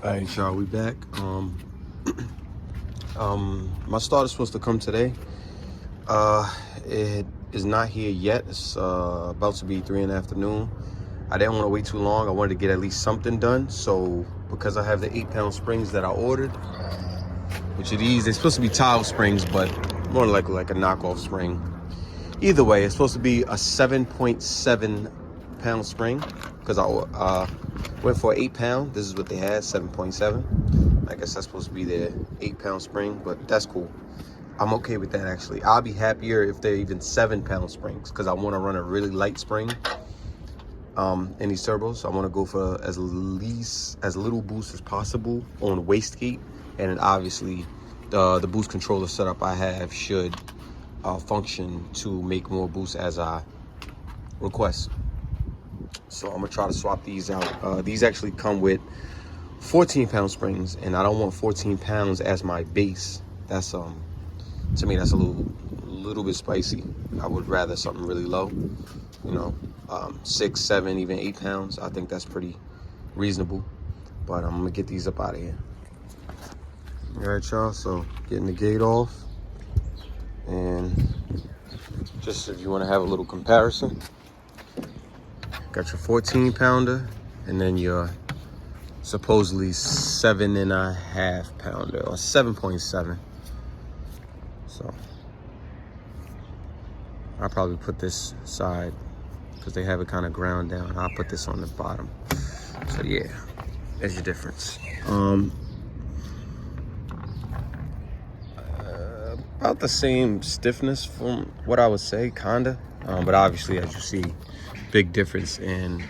Alright, y'all, we back. My starter's supposed to come today. It is not here yet. It's about to be 3 in the afternoon. I didn't want to wait too long. I wanted to get at least something done. So because I have the 8-pound springs that I ordered, which are these, they're supposed to be tile springs, but more like a knockoff spring. Either way, it's supposed to be a 7.7 pound spring because I went for an 8-pound. This is what they had, 7.7. I guess that's supposed to be their 8-pound spring, but that's cool. I'm okay with that, actually. I'll be happier if they're even 7-pound springs because I want to run a really light spring in these turbos. So I want to go for as little boost as possible on Wastegate, and then obviously the boost controller setup I have should function to make more boost as I request. So I'm gonna try to swap these out. These actually come with 14-pound springs, and I don't want 14 pounds as my base. That's to me, that's a little bit spicy. I would rather something really low, you know, 6, 7, even 8 pounds. I think that's pretty reasonable. But I'm gonna get these up out of here. All right, y'all. So getting the gate off, and just if you want to have a little comparison, got your 14-pounder, and then your supposedly 7.5 pounder, or 7.7. So I'll probably put this side because they have it kind of ground down. I'll put this on the bottom. So yeah, there's your difference. About the same stiffness from what I would say, kinda. But obviously, as you see, big difference in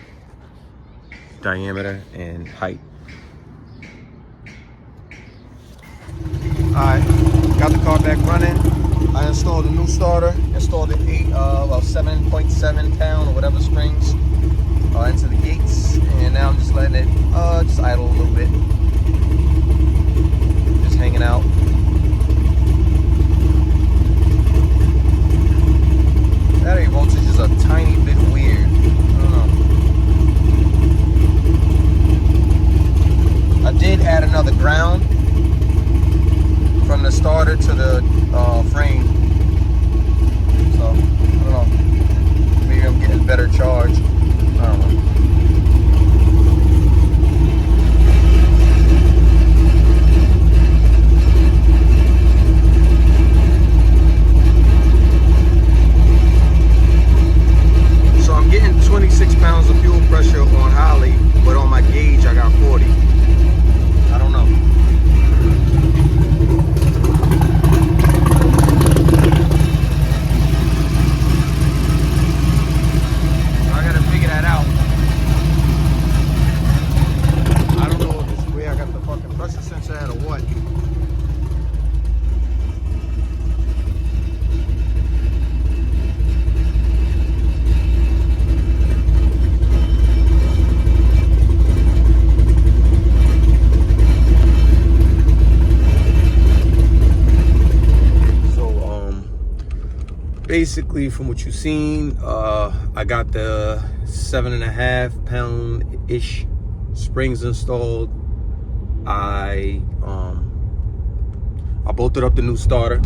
diameter and height. Alright, got the car back running. I installed a new starter, installed the 7.7 pound or whatever springs into the gates, and now I'm just letting it just idle a little bit. Just hanging out. Battery voltage is a tiny bit weird. I don't know. I did add another ground from the starter to the frame. So, I don't know. Maybe I'm getting better charge. I don't know. So I'm getting 26 pounds of fuel pressure on Holly, but on my gauge I got 40. I don't know. Basically, from what you've seen, I got the 7.5 pound-ish springs installed. I bolted up the new starter.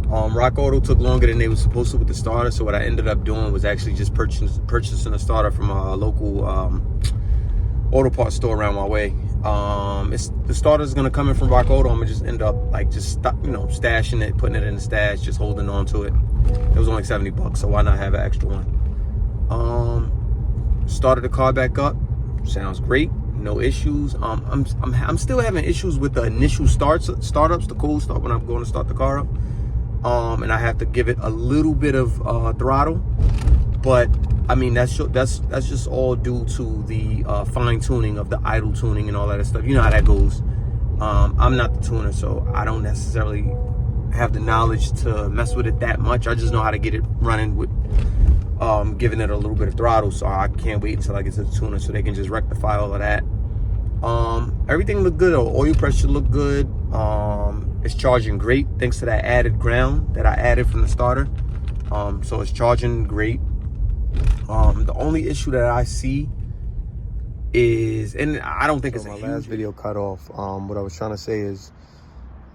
Rock Auto took longer than they were supposed to with the starter, so what I ended up doing was actually just purchasing a starter from a local auto parts store around my way. The starter's gonna come in from Rock Auto. I'm gonna just end up stashing it, putting it in the stash, just holding on to it. It was only 70 bucks, so why not have an extra one? Started the car back up. Sounds great, no issues. I'm still having issues with the initial startups, the cold start when I'm going to start the car up. And I have to give it a little bit of throttle, but I mean that's just all due to the fine tuning of the idle tuning and all that stuff. You know how that goes. I'm not the tuner, so I don't necessarily have the knowledge to mess with it that much. I just know how to get it running with giving it a little bit of throttle, so I can't wait until I get to the tuner so they can just rectify all of that. Everything looked good. Oil pressure looked good. It's charging great thanks to that added ground that I added from the starter. So it's charging great. The only issue that I see is, and I don't think it's my last video cut off. What I was trying to say is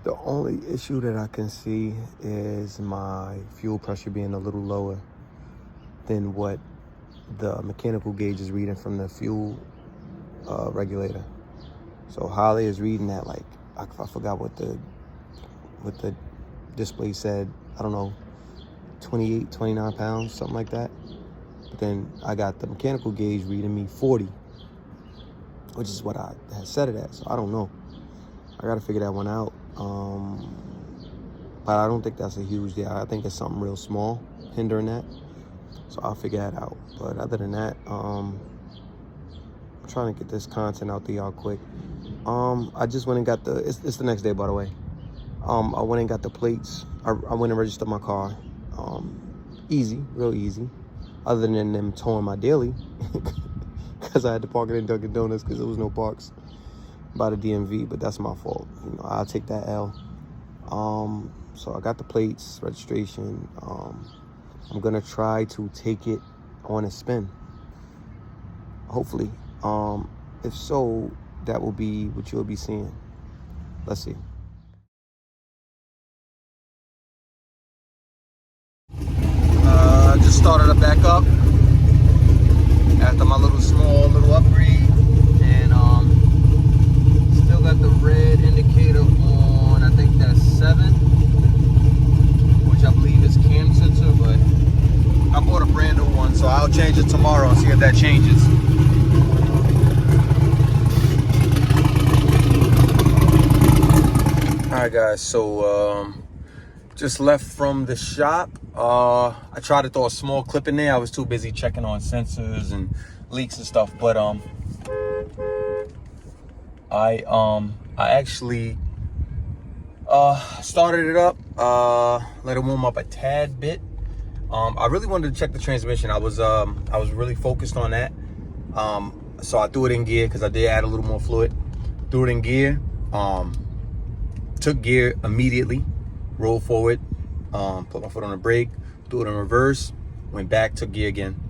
the only issue that I can see is my fuel pressure being a little lower than what the mechanical gauge is reading from the fuel regulator. So Holly is reading that, like, I forgot what the display said. I don't know, 28, 29 pounds, something like that. But then I got the mechanical gauge reading me 40, which is what I had set it at. So I don't know. I gotta figure that one out. But I don't think that's a huge deal. I think it's something real small hindering that. So I'll figure that out. But other than that, I'm trying to get this content out to y'all quick. I just went and got the, it's the next day, by the way. I went and got the plates. I went and registered my car. Easy, real easy. Other than them towing my daily, because I had to park it in Dunkin' Donuts because there was no parks by the DMV, but that's my fault. You know, I'll take that L. So I got the plates, registration. I'm gonna try to take it on a spin, hopefully. If so, that will be what you'll be seeing. Let's see. Just started it back up after my small little upgrade, and still got the red indicator on. I think that's 7, which I believe is cam sensor, but I bought a brand new one, so I'll change it tomorrow and see if that changes. Alright guys, so just left from the shop. I tried to throw a small clip in there. I was too busy checking on sensors and leaks and stuff, but I actually started it up, let it warm up a tad bit. I really wanted to check the transmission. I was really focused on that. So I threw it in gear because I did add a little more fluid. Threw it in gear. Took gear immediately. Rolled forward. Put my foot on the brake. Threw it in reverse. Went back. Took gear again.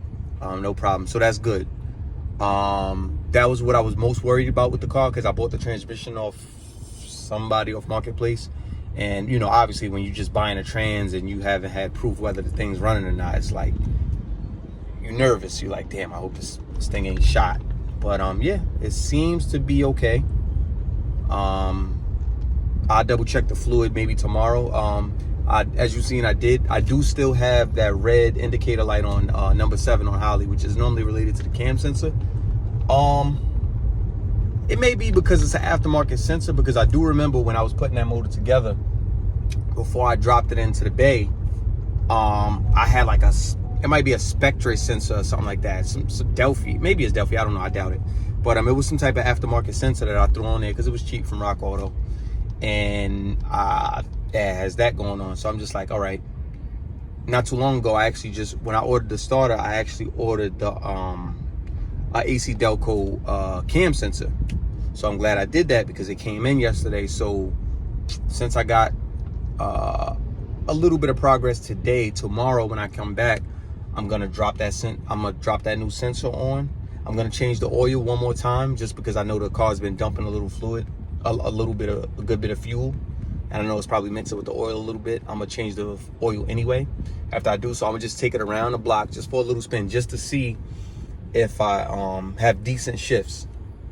No problem. So that's good. That was what I was most worried about with the car, because I bought the transmission off somebody off Marketplace. And, you know, obviously when you're just buying a trans and you haven't had proof whether the thing's running or not, it's like, you're nervous. You're like, damn, I hope this thing ain't shot. But, yeah, it seems to be okay. I'll double check the fluid maybe tomorrow. As you've seen, I do still have that red indicator light on number 7 on Holly, which is normally related to the cam sensor. It may be because it's an aftermarket sensor, because I do remember when I was putting that motor together, before I dropped it into the bay, I had like it might be a Spectre sensor or something like that. Some Delphi, maybe it's Delphi, I don't know, I doubt it. But it was some type of aftermarket sensor that I threw on there because it was cheap from Rock Auto. And it has that going on. So I'm just like, all right. Not too long ago, I actually when I ordered the starter, I actually ordered the AC Delco cam sensor. So I'm glad I did that because it came in yesterday. So since I got a little bit of progress today, tomorrow when I come back, I'm gonna drop that new sensor on. I'm gonna change the oil one more time, just because I know the car's been dumping a little fluid, a good bit of fuel, and I know it's probably mixed with the oil a little bit. I'm gonna change the oil anyway after I do. So I'm gonna just take it around the block just for a little spin, just to see if I have decent shifts,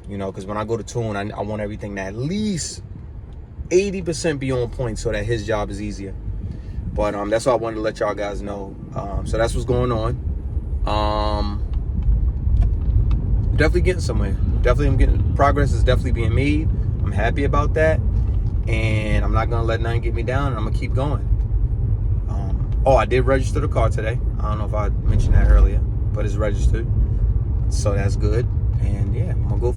you know, because when I go to tune, I want everything to at least 80% be on point so that his job is easier. But that's what I wanted to let y'all guys know. So that's what's going on. Definitely getting somewhere. Definitely I'm getting, progress is definitely being made. I'm happy about that, and I'm not gonna let nothing get me down, and I'm gonna keep going. Oh, I did register the car today. I don't know if I mentioned that earlier, but it's registered, so that's good. And yeah, I'm gonna go